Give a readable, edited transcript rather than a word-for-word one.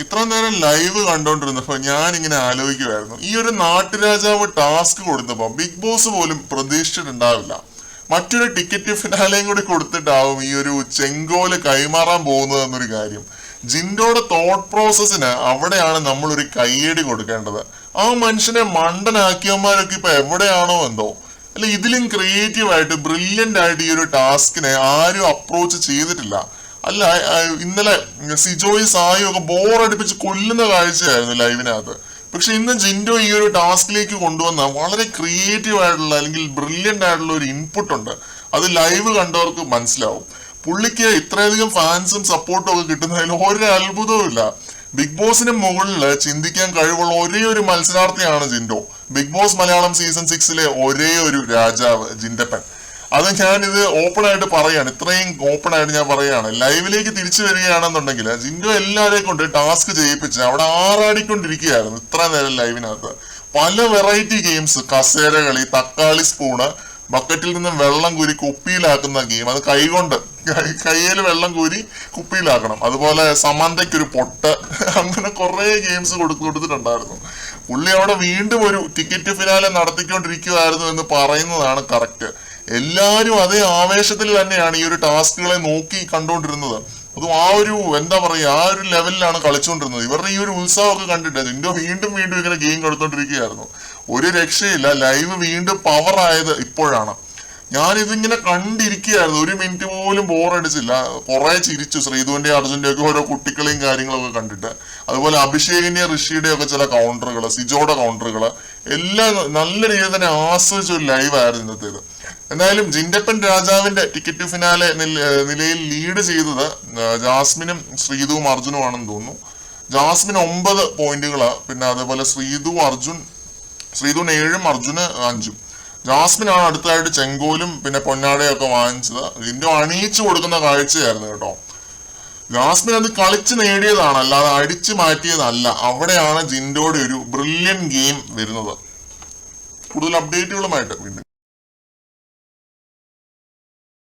ഇത്ര നേരം ലൈവ് കണ്ടോണ്ടിരുന്നപ്പോ ഞാൻ ഇങ്ങനെ ആലോചിക്കുമായിരുന്നു, ഈ ഒരു നാട്ടുരാജാവ് ടാസ്ക് കൊടുത്തപ്പോ ബിഗ് ബോസ് പോലും പ്രതീക്ഷിച്ചിട്ടുണ്ടാവില്ല മറ്റൊരു ടിക്കറ്റ് ഫിനാലെയും കൂടി കൊടുത്തിട്ടാവും ഈ ഒരു ചെങ്കോല് കൈമാറാൻ പോകുന്നത് എന്നൊരു കാര്യം. ജിൻഡോയുടെ തോട്ട് പ്രോസസ്സിന് അവിടെയാണ് നമ്മൾ ഒരു കയ്യടി കൊടുക്കേണ്ടത്. ആ മനുഷ്യനെ മണ്ടനാക്കിയവന്മാരൊക്കെ ഇപ്പൊ എവിടെയാണോ എന്തോ. അല്ല, ഇതിലും ക്രിയേറ്റീവ് ആയിട്ട് ബ്രില്യന്റ് ആയിട്ട് ഈ ഒരു ടാസ്കിനെ ആരും അപ്രോച്ച് ചെയ്തിട്ടില്ല. അല്ല, ഇന്നലെ സിജോയും സായും ഒക്കെ ബോറടിപ്പിച്ച് കൊല്ലുന്ന കാഴ്ചയായിരുന്നു ലൈവിനകത്ത്. പക്ഷെ ഇന്ന് ജിൻഡോ ഈ ഒരു ടാസ്കിലേക്ക് കൊണ്ടുവന്ന വളരെ ക്രിയേറ്റീവ് ആയിട്ടുള്ള അല്ലെങ്കിൽ ബ്രില്യന്റ് ആയിട്ടുള്ള ഒരു ഇൻപുട്ട് ഉണ്ട്. അത് ലൈവ് കണ്ടവർക്ക് മനസ്സിലാവും. പുള്ളിക്ക് ഇത്രയധികം ഫാൻസും സപ്പോർട്ടും ഒക്കെ കിട്ടുന്നതിൽ ഒരു അത്ഭുതവും ഇല്ല. ബിഗ് ബോസിന് മുകളിൽ ചിന്തിക്കാൻ കഴിവുള്ള ഒരേ ഒരു മത്സരാർത്ഥിയാണ് Jinto. Bigg Boss Malayalam season 6 ഒരേ ഒരു രാജാവ് ജിൻഡപ്പൻ. അത് ഞാനിത് ഓപ്പൺ ആയിട്ട് പറയാണ്, ഇത്രയും ഓപ്പൺ ആയിട്ട് ഞാൻ പറയാണ്. ലൈവിലേക്ക് തിരിച്ചു വരികയാണെന്നുണ്ടെങ്കിൽ ജിൻഡോ എല്ലാവരെയും കൊണ്ട് ടാസ്ക് ചെയ്യിപ്പിച്ച് അവിടെ ആറാടിക്കൊണ്ടിരിക്കുകയായിരുന്നു ഇത്ര നേരം ലൈവിനകത്ത്. പല വെറൈറ്റി ഗെയിംസ്, കസേര കളി, തക്കാളി സ്പൂണ്, ബക്കറ്റിൽ നിന്ന് വെള്ളം കോരി കുപ്പിയിലാക്കുന്ന ഗെയിം, അത് കൈകൊണ്ട് കയ്യിൽ വെള്ളം കോരി കുപ്പിയിലാക്കണം. അതുപോലെ സമന്തയ്ക്കൊരു പൊട്ട്, അങ്ങനെ കുറെ ഗെയിംസ് കൊടുത്തിട്ടുണ്ടായിരുന്നു. പുള്ളി അവിടെ വീണ്ടും ഒരു ടിക്കറ്റ് ഫിനാലെ നടത്തിക്കൊണ്ടിരിക്കുകയായിരുന്നു എന്ന് പറയുന്നതാണ് കറക്റ്റ്. എല്ലാവരും അതേ ആവേശത്തിൽ തന്നെയാണ് ഈ ഒരു ടാസ്കുകളെ നോക്കി കണ്ടുകൊണ്ടിരുന്നത്. അതും ആ ഒരു എന്താ പറയുക, ആ ഒരു ലെവലിലാണ് കളിച്ചുകൊണ്ടിരുന്നത്. ഇവരുടെ ഈ ഒരു ഉത്സവമൊക്കെ കണ്ടിട്ട് ജിൻഡോ വീണ്ടും ഇങ്ങനെ ഗെയിം കൊടുത്തോണ്ടിരിക്കുകയായിരുന്നു. ഒരു രക്ഷയില്ല. ലൈവ് വീണ്ടും പവർ ആയത് ഇപ്പോഴാണ്. ഞാനിതിങ്ങനെ കണ്ടിരിക്കുകയായിരുന്നു, ഒരു മിനിറ്റ് പോലും ബോറടിച്ചില്ല. കുറെ ചിരിച്ചു ശ്രീധുവിന്റെ അർജുന്റെ ഒക്കെ ഓരോ കുട്ടികളെയും കാര്യങ്ങളൊക്കെ കണ്ടിട്ട്. അതുപോലെ അഭിഷേകിന്റെ ഋഷിയുടെ ഒക്കെ ചില കൗണ്ടറുകൾ, സിജോയുടെ കൗണ്ടറുകൾ എല്ലാം നല്ല രീതിയിൽ തന്നെ ആസ്വദിച്ച ഒരു ലൈവ് ആയിരുന്നു ഇന്നത്തേത്. എന്തായാലും ജിൻഡപ്പൻ രാജാവിന്റെ ടിക്കറ്റ് ഫിനാലെ നിലയിൽ ലീഡ് ചെയ്തത് ജാസ്മിനും ശ്രീധുവും അർജുനും ആണെന്ന് തോന്നുന്നു. ജാസ്മിൻ 9 പോയിന്റുകള്, പിന്നെ അതേപോലെ ശ്രീധുവിന് 7, അർജുന് 5. ജാസ്മിനാണ് അടുത്തതായിട്ട് ചെങ്കോലും പിന്നെ പൊന്നാടയൊക്കെ വാങ്ങിച്ചത്. ജിൻഡോ അണിയിച്ചു കൊടുക്കുന്ന കാഴ്ചയായിരുന്നു കേട്ടോ. ജാസ്മിൻ അത് കളിച്ച് നേടിയതാണ്, അല്ലാതെ അടിച്ചു മാറ്റിയതല്ല. അവിടെയാണ് ജിൻഡോയുടെ ഒരു ബ്രില്യൻ ഗെയിം വരുന്നത്. കൂടുതൽ അപ്ഡേറ്റുകളുമായിട്ട് വീണ്ടും